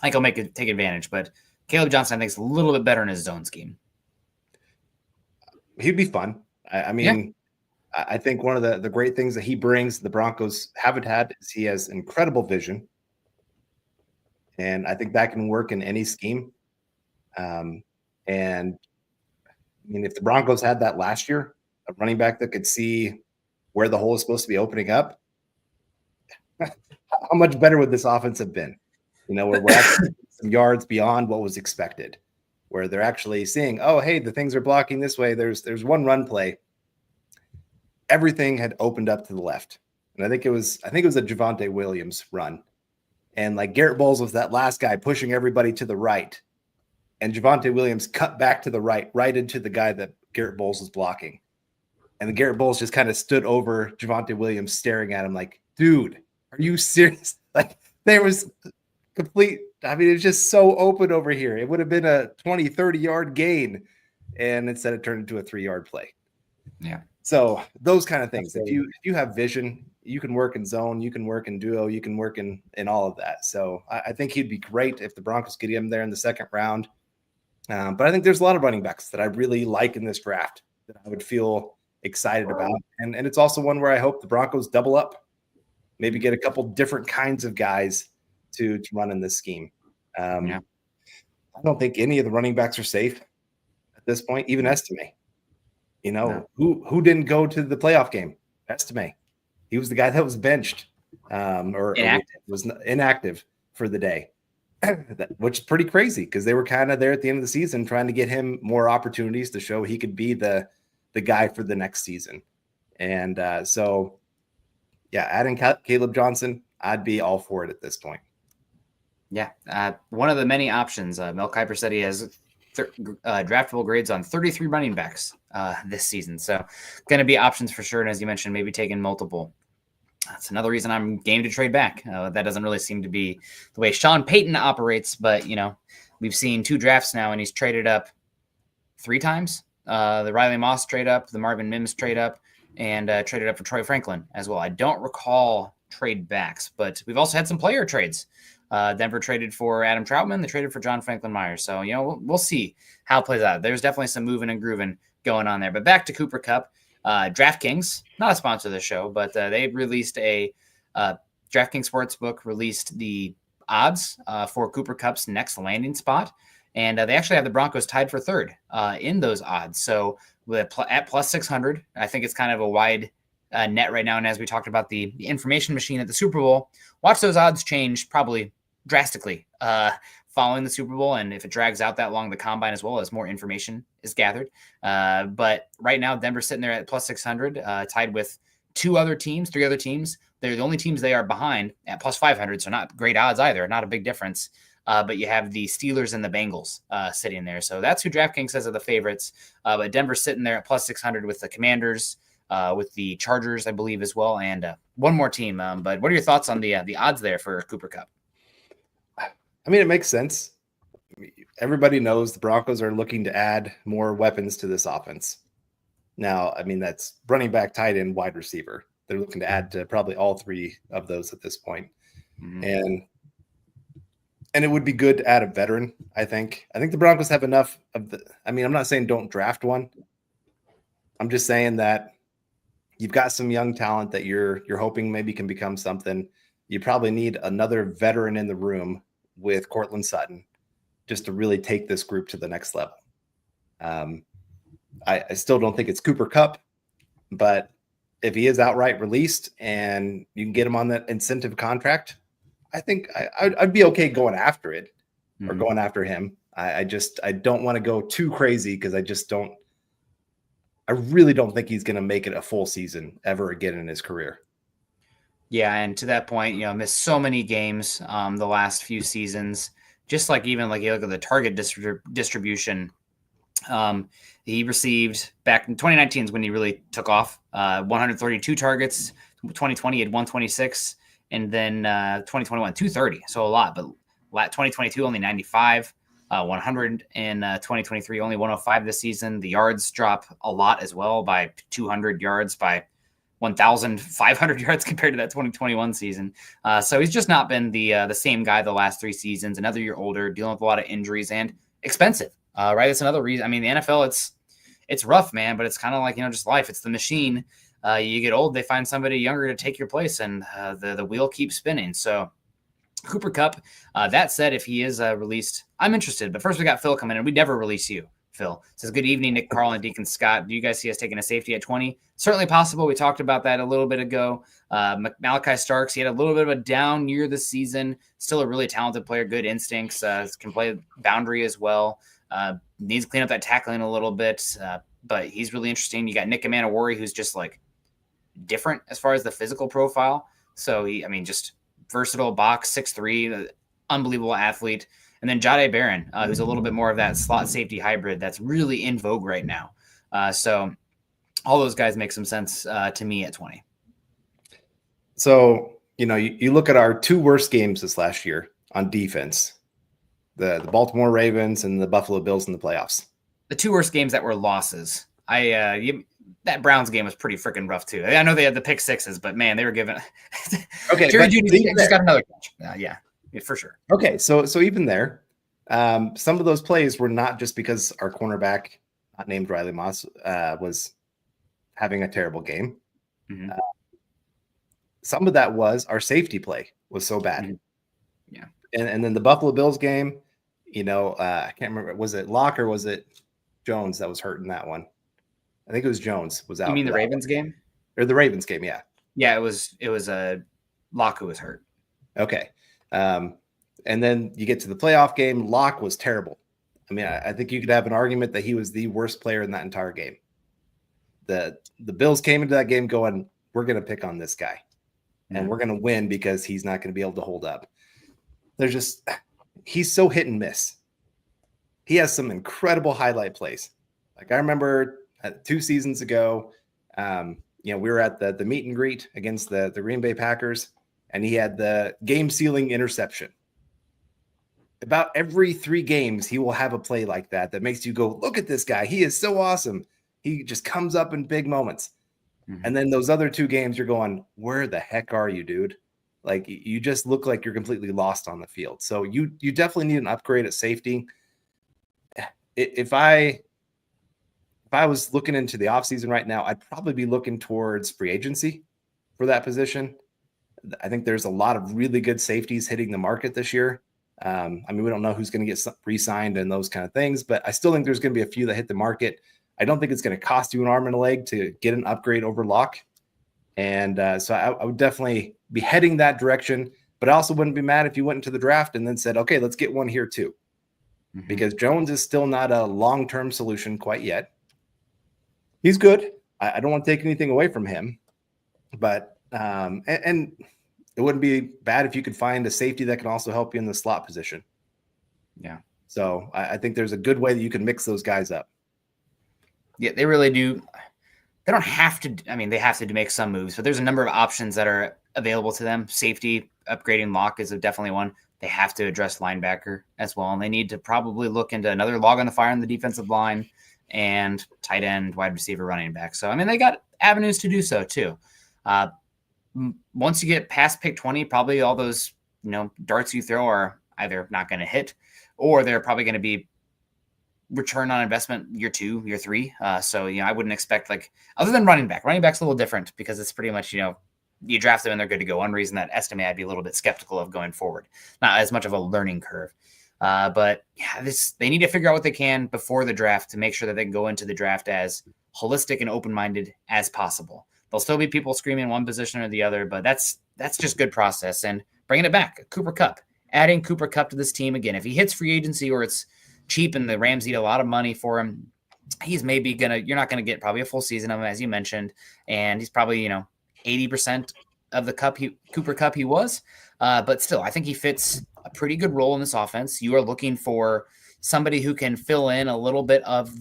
I think he'll take advantage. But Caleb Johnson, I think, is a little bit better in his zone scheme. He'd be fun. I mean, yeah. I think one of the great things that he brings the Broncos haven't had is he has incredible vision. And I think that can work in any scheme. And I mean, if the Broncos had that last year, a running back that could see where the hole is supposed to be opening up, how much better would this offense have been? Where we're actually some yards beyond what was expected, where they're actually seeing, oh, hey, the things are blocking this way. There's one run play. Everything had opened up to the left. And I think it was a Javonte Williams run. And like Garrett Bowles was that last guy pushing everybody to the right. And Javonte Williams cut back to the right into the guy that Garrett Bowles was blocking. And the Garrett Bowles just kind of stood over Javonte Williams staring at him like, dude, are you serious? Like there was complete, I mean, it's just so open over here. It would have been a 20, 30-yard gain. And instead it turned into a 3-yard play. Yeah. So those kind of things, if you have vision, you can work in zone, you can work in duo, you can work in all of that. So I think he'd be great if the Broncos get him there in the second round. But I think there's a lot of running backs that I really like in this draft that I would feel excited about. And it's also one where I hope the Broncos double up, maybe get a couple different kinds of guys to run in this scheme. I don't think any of the running backs are safe at this point, even Estime. Who didn't go to the playoff game? Estime. He was the guy that was benched or was inactive for the day, which is pretty crazy because they were kind of there at the end of the season trying to get him more opportunities to show he could be the guy for the next season. And adding Caleb Johnson, I'd be all for it at this point. Yeah. One of the many options, Mel Kiper said he has draftable grades on 33 running backs this season. So going to be options for sure. And as you mentioned, maybe taking multiple. That's another reason I'm game to trade back. That doesn't really seem to be the way Sean Payton operates, but we've seen 2 drafts now and he's traded up 3 times. The Riley Moss trade up, the Marvin Mims trade up, and traded up for Troy Franklin as well. I don't recall trade backs, but we've also had some player trades. Denver traded for Adam Troutman. They traded for John Franklin Myers. So, we'll see how it plays out. There's definitely some moving and grooving going on there. But back to Cooper Kupp. DraftKings, not a sponsor of the show, but they released DraftKings Sportsbook released the odds for Cooper Kupp's next landing spot. And they actually have the Broncos tied for third in those odds. So at plus 600, I think it's kind of a wide net right now. And as we talked about the information machine at the Super Bowl, watch those odds change probably drastically following the Super Bowl. And if it drags out that long, the combine as well as more information is gathered. But right now, Denver's sitting there at plus 600, tied with 3 other teams. They're the only teams they are behind at plus 500. So not great odds either, not a big difference. But you have the Steelers and the Bengals sitting there. So that's who DraftKings says are the favorites. But Denver's sitting there at plus 600 with the Commanders, with the Chargers, I believe, as well. And one more team. But what are your thoughts on the odds there for Cooper Kupp? I mean, it makes sense. Everybody knows the Broncos are looking to add more weapons to this offense. Now, I mean, that's running back, tight end, wide receiver. They're looking to add to probably all 3 of those at this point. Mm-hmm. And it would be good to add a veteran, I think. I think the Broncos have enough of I'm not saying don't draft one. I'm just saying that you've got some young talent that you're hoping maybe can become something. You probably need another veteran in the room with Cortland Sutton. just to really take this group to the next level. I still don't think it's Cooper Kupp, but if he is outright released and you can get him on that incentive contract, I think I'd be okay going after it or going after him. I don't want to go too crazy because I really don't think he's going to make it a full season ever again in his career. Yeah, and to that point, missed so many games the last few seasons. Just like even like you look at the target distribution, he received back in 2019 is when he really took off. 132 targets. 2020 he had 126, and then 2021 230. So a lot, but 2022 only 95. 100 in 2023, only 105 this season. The yards drop a lot as well by 200 yards, by 1,500 yards compared to that 2021 season. So he's just not been the same guy the last 3 seasons. Another year older, dealing with a lot of injuries and expensive. Right, that's another reason. I mean, the NFL, it's rough, man, but it's kind of like just life. It's the machine. You get old, they find somebody younger to take your place, and the wheel keeps spinning. So Cooper Kupp. That said, if he is released, I'm interested. But first, we got Phil coming in. We never release you, Phil. Says, good evening, Nick, Carl, and Deacon Scott. Do you guys see us taking a safety at 20? Certainly possible. We talked about that a little bit ago. Malachi Starks, he had a little bit of a down year this season. Still a really talented player, good instincts, can play boundary as well. Needs to clean up that tackling a little bit, but he's really interesting. You got Nick Amanawari, who's just like different as far as the physical profile. So just versatile box, 6'3", unbelievable athlete. And then Jahdae Barron, who's a little bit more of that slot safety hybrid that's really in vogue right now. So all those guys make some sense to me at 20. So, you look at our 2 worst games this last year on defense, the Baltimore Ravens and the Buffalo Bills in the playoffs. The 2 worst games that were losses. That Browns game was pretty freaking rough too. I know they had the pick sixes, but man, they were given. Okay, Jerry Jeudy just got another catch. Yeah, for sure. Okay, so even there, some of those plays were not just because our cornerback, not named Riley Moss, was having a terrible game. Mm-hmm. Some of that was our safety play was so bad. Mm-hmm. Yeah, and then the Buffalo Bills game, I can't remember, was it Locke or was it Jones that was hurt in that one? I think it was Jones was out. You mean the Ravens game? Or the Ravens game, yeah. Yeah, it was Locke who was hurt. Okay. And then you get to the playoff game, Locke was terrible. I mean, I think you could have an argument that he was the worst player in that entire game. The Bills came into that game going, we're going to pick on this guy. And we're going to win because he's not going to be able to hold up. He's so hit and miss. He has some incredible highlight plays. Like I remember 2 seasons ago, we were at the meet and greet against the Green Bay Packers, and he had the game-sealing interception. About every 3 games, he will have a play like that makes you go, look at this guy. He is so awesome. He just comes up in big moments. Mm-hmm. And then those other 2 games, you're going, where the heck are you, dude? Like, you just look like you're completely lost on the field. So you definitely need an upgrade at safety. If I was looking into the offseason right now, I'd probably be looking towards free agency for that position. I think there's a lot of really good safeties hitting the market this year. We don't know who's going to get re-signed and those kind of things, but I still think there's going to be a few that hit the market. I don't think it's going to cost you an arm and a leg to get an upgrade over Locke. And so I would definitely be heading that direction, but I also wouldn't be mad if you went into the draft and then said, okay, let's get one here too. Mm-hmm. Because Jones is still not a long-term solution quite yet. He's good. I don't want to take anything away from him, but and it wouldn't be bad if you could find a safety that can also help you in the slot position. Yeah. So I think there's a good way that you can mix those guys up. Yeah, they really do. They don't have to. They have to make some moves, but there's a number of options that are available to them. Safety, upgrading Locke is definitely one. They have to address linebacker as well, and they need to probably look into another log on the fire on the defensive line and tight end, wide receiver, running back. So, they got avenues to do so too. Once you get past pick 20, probably all those, darts you throw are either not going to hit or they're probably going to be return on investment year 2, year 3. So, I wouldn't expect other than running back's a little different because it's pretty much, you draft them and they're good to go. One reason that estimate I'd be a little bit skeptical of going forward, not as much of a learning curve. But yeah, they need to figure out what they can before the draft to make sure that they can go into the draft as holistic and open-minded as possible. There'll still be people screaming one position or the other, but that's just good process. And bringing it back, Cooper Kupp, adding Cooper Kupp to this team again. If he hits free agency or it's cheap and the Rams need a lot of money for him, he's maybe you're not gonna get probably a full season of him, as you mentioned, and he's probably 80% of the Cooper Kupp he was. But still, I think he fits a pretty good role in this offense. You are looking for somebody who can fill in a little bit of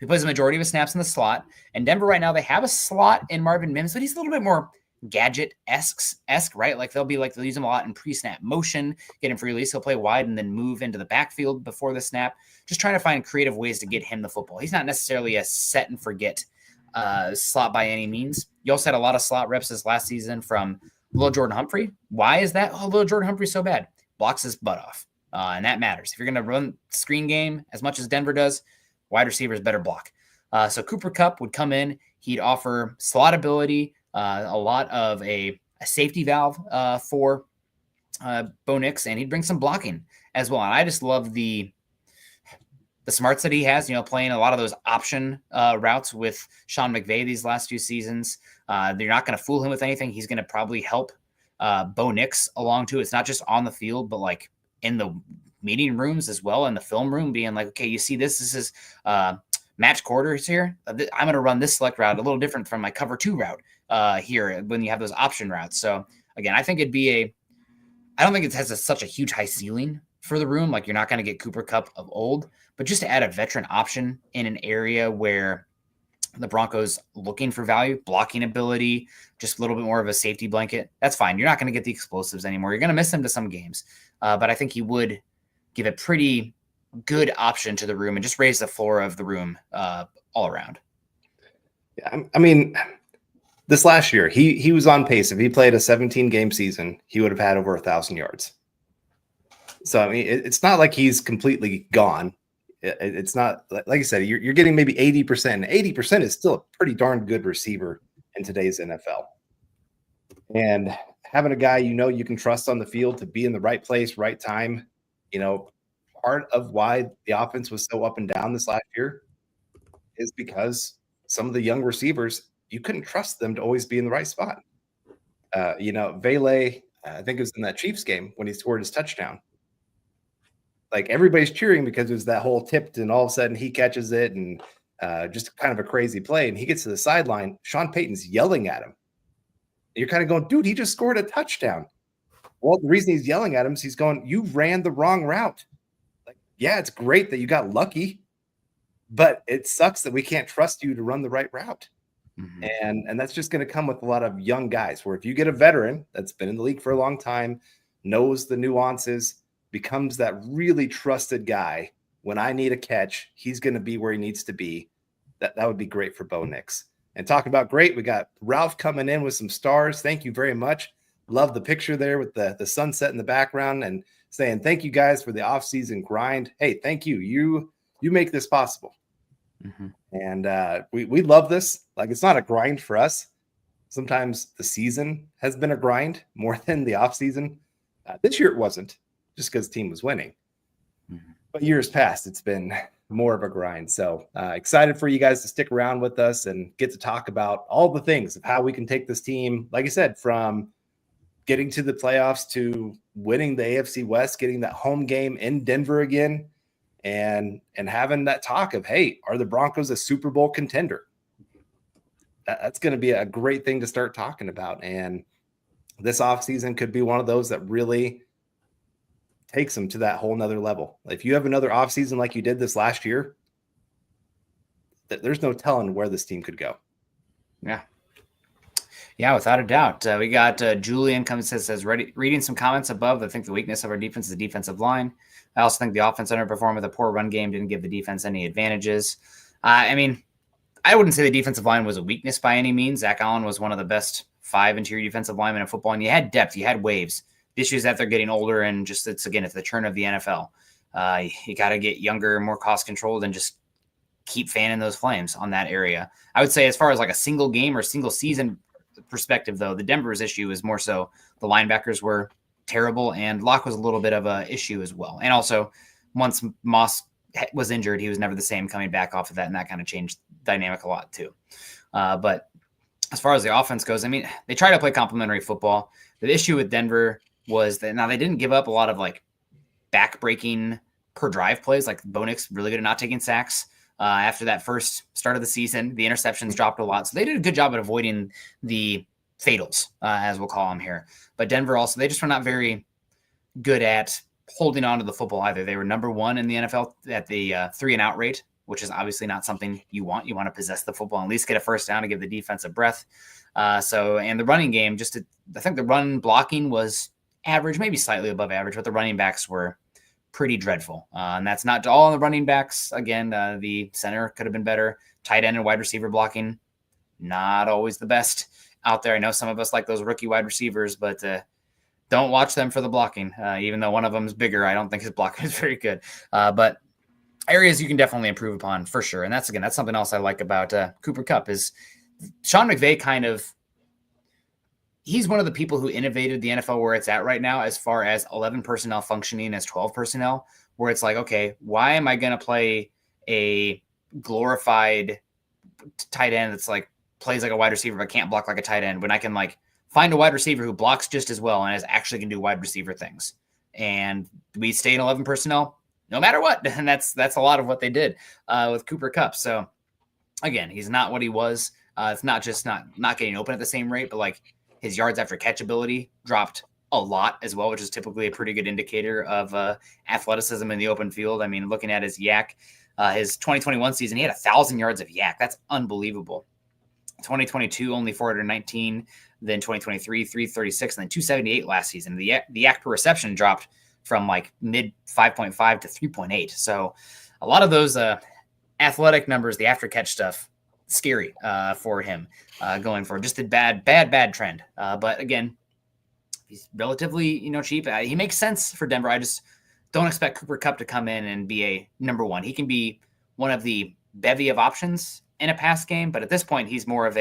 he plays the majority of his snaps in the slot. And Denver right now, they have a slot in Marvin Mims, but he's a little bit more gadget-esque, right? Like they'll use him a lot in pre-snap motion, get him free release. He'll play wide and then move into the backfield before the snap. Just trying to find creative ways to get him the football. He's not necessarily a set and forget slot by any means. You also had a lot of slot reps this last season from Lil Jordan Humphrey. Why is that? Lil Jordan Humphrey so bad? Blocks his butt off. And that matters. If you're going to run screen game as much as Denver does, wide receivers better block. So Cooper Kupp would come in. He'd offer slot ability, a lot of a safety valve for Bo Nix, and he'd bring some blocking as well. And I just love the smarts that he has, playing a lot of those option routes with Sean McVay these last few seasons. They're not going to fool him with anything. He's going to probably help Bo Nix along too. It's not just on the field, but like in the meeting rooms as well, in the film room, being like, okay, you see this is match quarters here. I'm going to run this select route a little different from my cover 2 route here when you have those option routes. So again, I think I don't think it has such a huge high ceiling for the room. Like you're not going to get Cooper Kupp of old, but just to add a veteran option in an area where the Broncos looking for value, blocking ability, just a little bit more of a safety blanket, that's fine. You're not going to get the explosives anymore. You're going to miss them to some games. But I think he would give a pretty good option to the room and just raise the floor of the room all around. Yeah, I mean, this last year, he was on pace. If he played a 17-game season, he would have had over 1,000 yards. So, I mean, it's not like he's completely gone. It's not, like I said, you're getting maybe 80%. 80% is still a pretty darn good receiver in today's NFL. And having a guy you can trust on the field to be in the right place, right time, part of why the offense was so up and down this last year is because some of the young receivers, you couldn't trust them to always be in the right spot. Vele, I think it was in that Chiefs game when he scored his touchdown. Like everybody's cheering because it was that whole tipped and all of a sudden he catches it and just kind of a crazy play. And he gets to the sideline. Sean Payton's yelling at him. And you're kind of going, dude, he just scored a touchdown. Well, the reason he's yelling at him is he's going, you ran the wrong route. Like, yeah, it's great that you got lucky, but it sucks that we can't trust you to run the right route. Mm-hmm. And that's just going to come with a lot of young guys where if you get a veteran that's been in the league for a long time, knows the nuances, becomes that really trusted guy. When I need a catch, he's going to be where he needs to be. That would be great for Bo Nix. And talking about great, we got Ralph coming in with some stars. Thank you very much. Love the picture there with the sunset in the background and saying thank you guys for the off-season grind. Hey, thank you. You make this possible. Mm-hmm. And we love this. Like it's not a grind for us. Sometimes the season has been a grind more than the off-season. This year it wasn't, just because the team was winning. Mm-hmm. But years past, it's been more of a grind. So excited for you guys to stick around with us and get to talk about all the things of how we can take this team, like I said, from getting to the playoffs to winning the AFC West, getting that home game in Denver again, and having that talk of, hey, are the Broncos a Super Bowl contender? That's going to be a great thing to start talking about. And this offseason could be one of those that really takes them to that whole nother level. If you have another offseason like you did this last year, there's no telling where this team could go. Yeah, without a doubt. We got Julian comes says reading some comments above. I think the weakness of our defense is the defensive line. I also think the offense underperformed with a poor run game, didn't give the defense any advantages. I mean, I wouldn't say the defensive line was a weakness by any means. Zach Allen was one of the best 5 interior defensive linemen in football, and you had depth, you had waves. The issue is that they're getting older, and just it's the turn of the NFL. You got to get younger, more cost controlled, and just keep fanning those flames on that area. I would say as far as like a single game or single season perspective, though, the Denver's issue is more so the linebackers were terrible, and Locke was a little bit of a issue as well. And also, once Moss was injured, he was never the same coming back off of that, and that kind of changed dynamic a lot too. But as far as the offense goes, I mean, they try to play complementary football. The issue with Denver was that now they didn't give up a lot of like back-breaking per drive plays. Like Bo Nix really good at not taking sacks. After that first start of the season, the interceptions dropped a lot. So they did a good job at avoiding the fatals, as we'll call them here. But Denver also, they just were not very good at holding on to the football either. They were number 1 in the NFL at the 3-and-out rate, which is obviously not something you want. You want to possess the football and at least get a first down to give the defense a breath. And the running game, I think the run blocking was average, maybe slightly above average, but the running backs were pretty dreadful. And that's not all on the running backs. Again, the center could have been better. Tight end and wide receiver blocking, not always the best out there. I know some of us like those rookie wide receivers, but don't watch them for the blocking. Even though one of them is bigger, I don't think his blocking is very good. But areas you can definitely improve upon for sure. And that's something else I like about Cooper Kupp is Sean McVay he's one of the people who innovated the NFL where it's at right now, as far as 11 personnel functioning as 12 personnel, where it's like, okay, why am I going to play a glorified tight end that's like plays like a wide receiver, but can't block like a tight end, when I can like find a wide receiver who blocks just as well and is actually can do wide receiver things. And we stay in 11 personnel no matter what. And that's a lot of what they did with Cooper Kupp. So again, he's not what he was. It's not just not getting open at the same rate, but like his yards after catch ability dropped a lot as well, which is typically a pretty good indicator of athleticism in the open field. I mean, looking at his yak, his 2021 season, he had 1,000 yards of yak. That's unbelievable. 2022, only 419. Then 2023, 336, and then 278 last season. The yak per reception dropped from like mid 5.5 to 3.8. So a lot of those athletic numbers, the after catch stuff, scary for him going forward. Just a bad trend. But again, he's relatively cheap. He makes sense for Denver. I just don't expect Cooper Kupp to come in and be a number 1. He can be one of the bevy of options in a pass game, but at this point, he's more of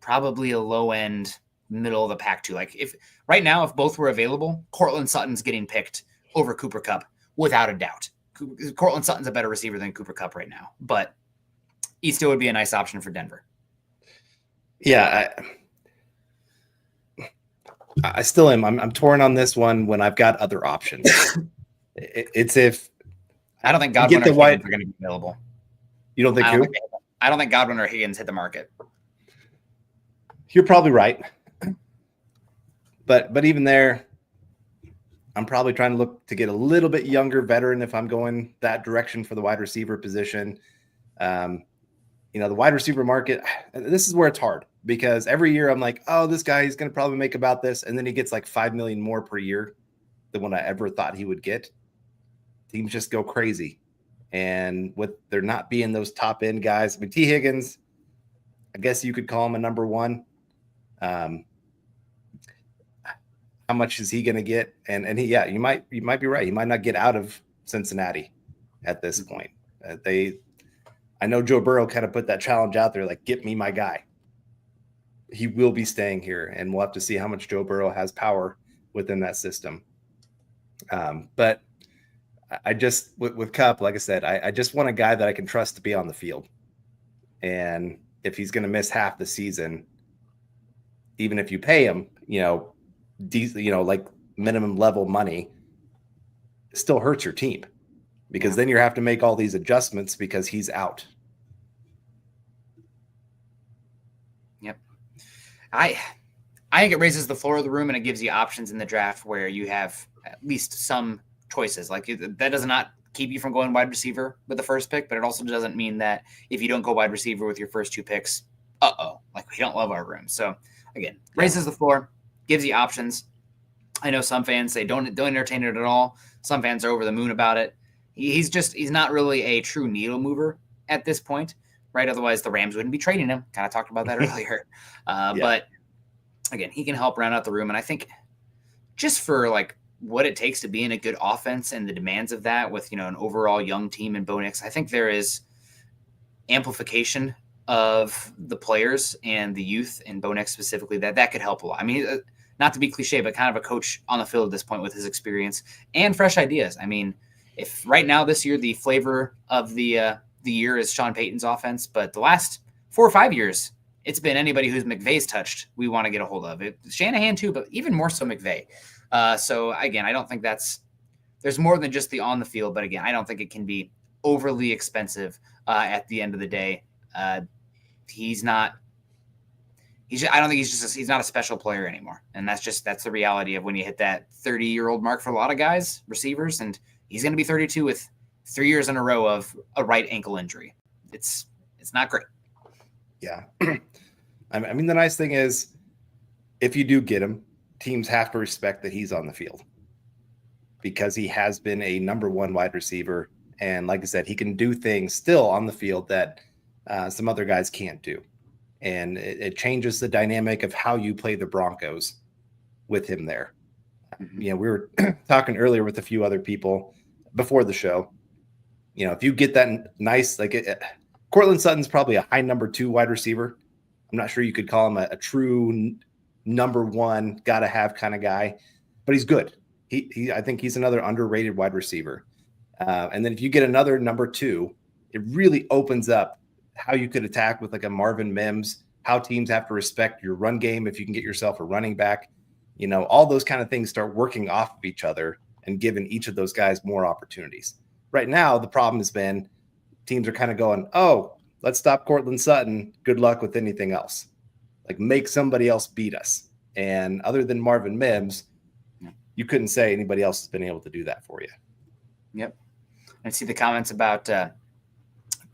probably a low end, middle of the pack too. Like if both were available, Cortland Sutton's getting picked over Cooper Kupp without a doubt. Cortland Sutton's a better receiver than Cooper Kupp right now, but he still would be a nice option for Denver. Yeah, I still am. I'm torn on this one when I've got other options. It's if I don't think Godwin or Higgins are going to be available. You don't think I don't think Godwin or Higgins hit the market. You're probably right. But even there, I'm probably trying to look to get a little bit younger veteran if I'm going that direction for the wide receiver position. The wide receiver market, this is where it's hard because every year I'm like, oh, this guy is going to probably make about this. And then he gets like 5 million more per year than what I ever thought he would get. Teams just go crazy. And with there not being those top end guys, I mean, T. Higgins, I guess you could call him a number 1. How much is he going to get? And you might be right. He might not get out of Cincinnati at this point. I know Joe Burrow kind of put that challenge out there, like, get me my guy. He will be staying here, and we'll have to see how much Joe Burrow has power within that system. But I just, with Kupp, like I said, I just want a guy that I can trust to be on the field. And if he's going to miss half the season, even if you pay him, like minimum level money, it still hurts your team. Because then you have to make all these adjustments because he's out. Yep. I think it raises the floor of the room and it gives you options in the draft where you have at least some choices. Like that does not keep you from going wide receiver with the first pick, but it also doesn't mean that if you don't go wide receiver with your first 2 picks, like we don't love our room. So again, raises the floor, gives you options. I know some fans say don't entertain it at all. Some fans are over the moon about it. He's not really a true needle mover at this point, right? Otherwise, the Rams wouldn't be trading him. Kind of talked about that earlier. But again, he can help round out the room. And I think just for like what it takes to be in a good offense and the demands of that with, an overall young team in Bo Nix, I think there is amplification of the players and the youth in Bo Nix specifically that could help a lot. I mean, not to be cliche, but kind of a coach on the field at this point with his experience and fresh ideas. I mean, if right now this year the flavor of the year is Sean Payton's offense, but the last 4 or 5 years it's been anybody who's McVay's touched we want to get a hold of it. Shanahan too, but even more so McVay. So again, I don't think there's more than just the on the field, but again, I don't think it can be overly expensive at the end of the day. I don't think he's not a special player anymore. And that's the reality of when you hit that 30-year-old mark for a lot of guys, receivers, and he's going to be 32 with 3 years in a row of a right ankle injury. It's not great. Yeah. I mean, the nice thing is if you do get him, teams have to respect that he's on the field because he has been a number one wide receiver. And like I said, he can do things still on the field that some other guys can't do. And it changes the dynamic of how you play the Broncos with him there. Mm-hmm. We were talking earlier with a few other people before the show. If you get that nice, Cortland Sutton's probably a high number 2 wide receiver. I'm not sure you could call him a true number 1, gotta have kind of guy, but he's good. I think he's another underrated wide receiver. And then if you get another number 2, it really opens up how you could attack with like a Marvin Mims, how teams have to respect your run game if you can get yourself a running back. All those kind of things start working off of each other and giving each of those guys more opportunities. Right now, the problem has been teams are kind of going, oh, let's stop Cortland Sutton. Good luck with anything else. Like make somebody else beat us. And other than Marvin Mims, you couldn't say anybody else has been able to do that for you. Yep. I see the comments about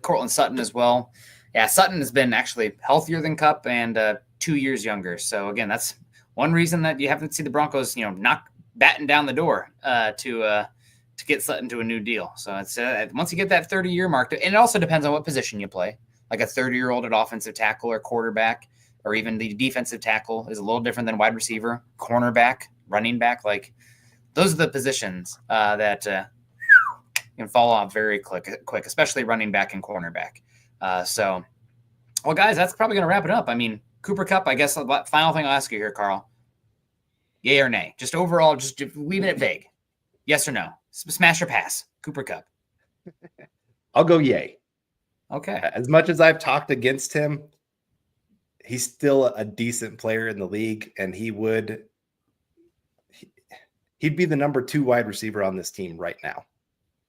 Cortland Sutton as well. Yeah, Sutton has been actually healthier than Kupp and 2 years younger. So again, that's one reason that you haven't seen the Broncos, not batting down the door to get Sutton to a new deal. So it's once you get that 30-year mark, and it also depends on what position you play. Like a 30-year-old at offensive tackle or quarterback, or even the defensive tackle is a little different than wide receiver, cornerback, running back. Like those are the positions that can fall off very quick, especially running back and cornerback. Well, guys, that's probably going to wrap it up. I mean, Cooper Kupp, I guess the final thing I'll ask you here, Carl, yay or nay? Just overall, just leaving it vague. Yes or no? Smash or pass? Cooper Kupp. I'll go yay. Okay. As much as I've talked against him, he's still a decent player in the league, and he'd be the number 2 wide receiver on this team right now.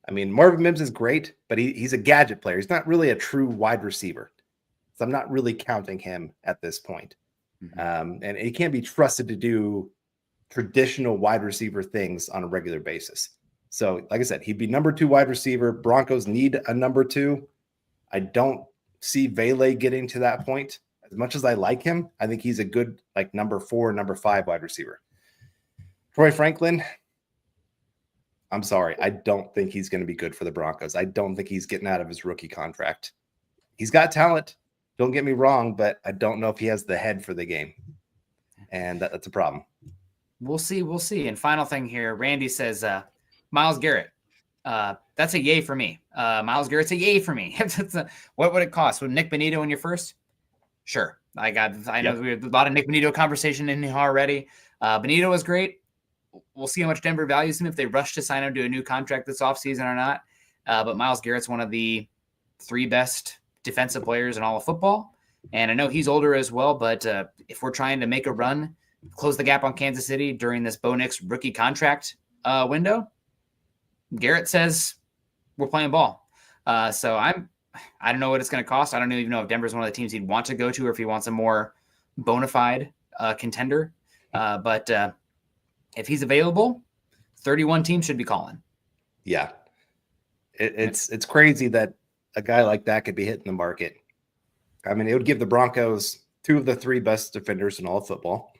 I mean, Marvin Mims is great, but he's a gadget player. He's not really a true wide receiver. So I'm not really counting him at this point. Mm-hmm. And he can't be trusted to do traditional wide receiver things on a regular basis. So like I said, he'd be number 2 wide receiver. Broncos need a number 2. I don't see Vele getting to that point. As much as I like him, I think he's a good number 4, number 5 wide receiver. Troy Franklin, I'm sorry. I don't think he's going to be good for the Broncos. I don't think he's getting out of his rookie contract. He's got talent. Don't get me wrong, but I don't know if he has the head for the game. And that's a problem. We'll see. We'll see. And final thing here, Randy says, Myles Garrett. That's a yay for me. Myles Garrett's a yay for me. What would it cost? Would Nick Bonito in your first? Sure. I know we had a lot of Nick Bonito conversation in here already. Bonito was great. We'll see how much Denver values him if they rush to sign him to a new contract this offseason or not. But Myles Garrett's one of the 3 best defensive players in all of football. And I know he's older as well, but if we're trying to make a run, close the gap on Kansas City during this Bo Nix rookie contract window, Garrett says we're playing ball. So I don't know what it's going to cost. I don't even know if Denver's one of the teams he'd want to go to or if he wants a more bona fide contender. But if he's available, 31 teams should be calling. Yeah. It's crazy that a guy like that could be hitting the market. I mean, it would give the Broncos 2 of the 3 best defenders in all of football.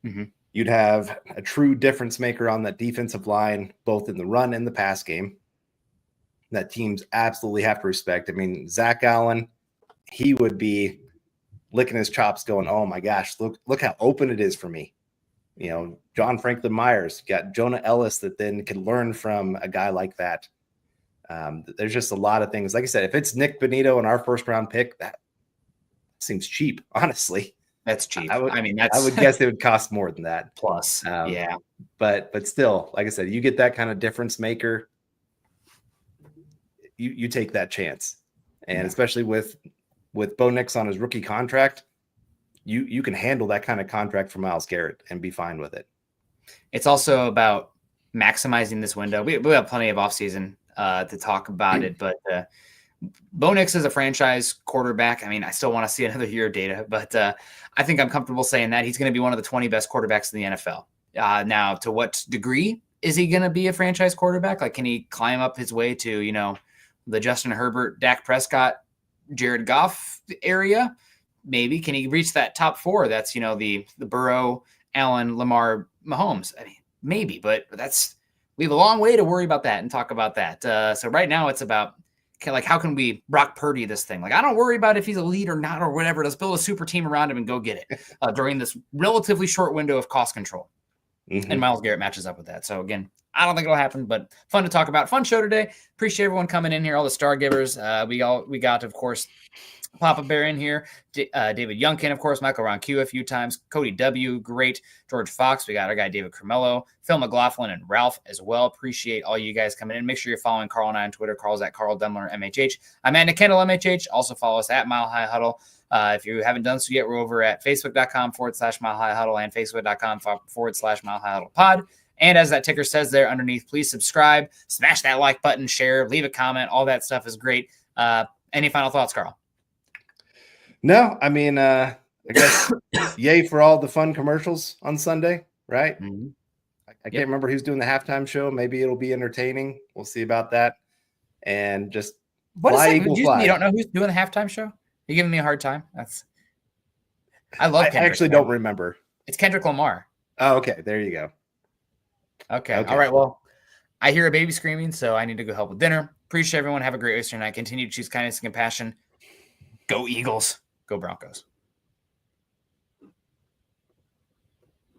Mm-hmm. You'd have a true difference maker on that defensive line, both in the run and the pass game, that teams absolutely have to respect. I mean, Zach Allen, he would be licking his chops going, oh my gosh, look how open it is for me. John Franklin Myers, got Jonah Ellis that then can learn from a guy like that. There's just a lot of things. Like I said, if it's Nick Bonito in our first round pick, that seems cheap, honestly. That's cheap. I would, I mean, I would guess it would cost more than that. plus. Yeah. But still, like I said, you get that kind of difference maker, you take that chance. And especially with Bo Nix on his rookie contract, you can handle that kind of contract for Myles Garrett and be fine with it. It's also about maximizing this window. We have plenty of offseason to talk about it, but Bo Nix is a franchise quarterback. I mean, I still want to see another year of data, but I think I'm comfortable saying that he's going to be one of the 20 best quarterbacks in the NFL. Now, to what degree is he going to be a franchise quarterback? Like, can he climb up his way to, you know, the Justin Herbert, Dak Prescott, Jared Goff area? Maybe. Can he reach that top four? That's, you know, the Burrow, Allen, Lamar, Mahomes. I mean, maybe, but we have a long way to worry about that and talk about that. So right now it's about, like, how can we Brock Purdy this thing? Like, I don't worry about if he's a lead or not or whatever. Let's build a super team around him and go get it during this relatively short window of cost control. Mm-hmm. And Myles Garrett matches up with that. So again, I don't think it'll happen, but fun to talk about. Fun show today. Appreciate everyone coming in here, all the star givers. We got, of course, Papa Bear in here, David Youngkin, of course, Michael Ronque a few times, Cody W, great, George Fox. We got our guy David Carmelo, Phil McLaughlin, and Ralph as well. Appreciate all you guys coming in. Make sure you're following Carl and I on Twitter. Carl's at Carl Dumler MHH. I'm at Kendell MHH. Also follow us at Mile High Huddle. If you haven't done so yet, we're over at facebook.com/Mile High Huddle and facebook.com/Mile High Huddle pod. And as that ticker says there underneath, please subscribe, smash that like button, share, leave a comment. All that stuff is great. Any final thoughts, Carl? No, I mean, I guess yay for all the fun commercials on Sunday, right? Mm-hmm. I can't remember who's doing the halftime show. Maybe it'll be entertaining. We'll see about that. And just fly, Eagle, fly. You don't know who's doing the halftime show? You're giving me a hard time. I love Kendrick. I actually don't remember. It's Kendrick Lamar. Oh, okay. There you go. Okay. All right. Well, I hear a baby screaming, so I need to go help with dinner. Appreciate everyone. Have a great Easter night. Continue to choose kindness and compassion. Go Eagles. Go Broncos.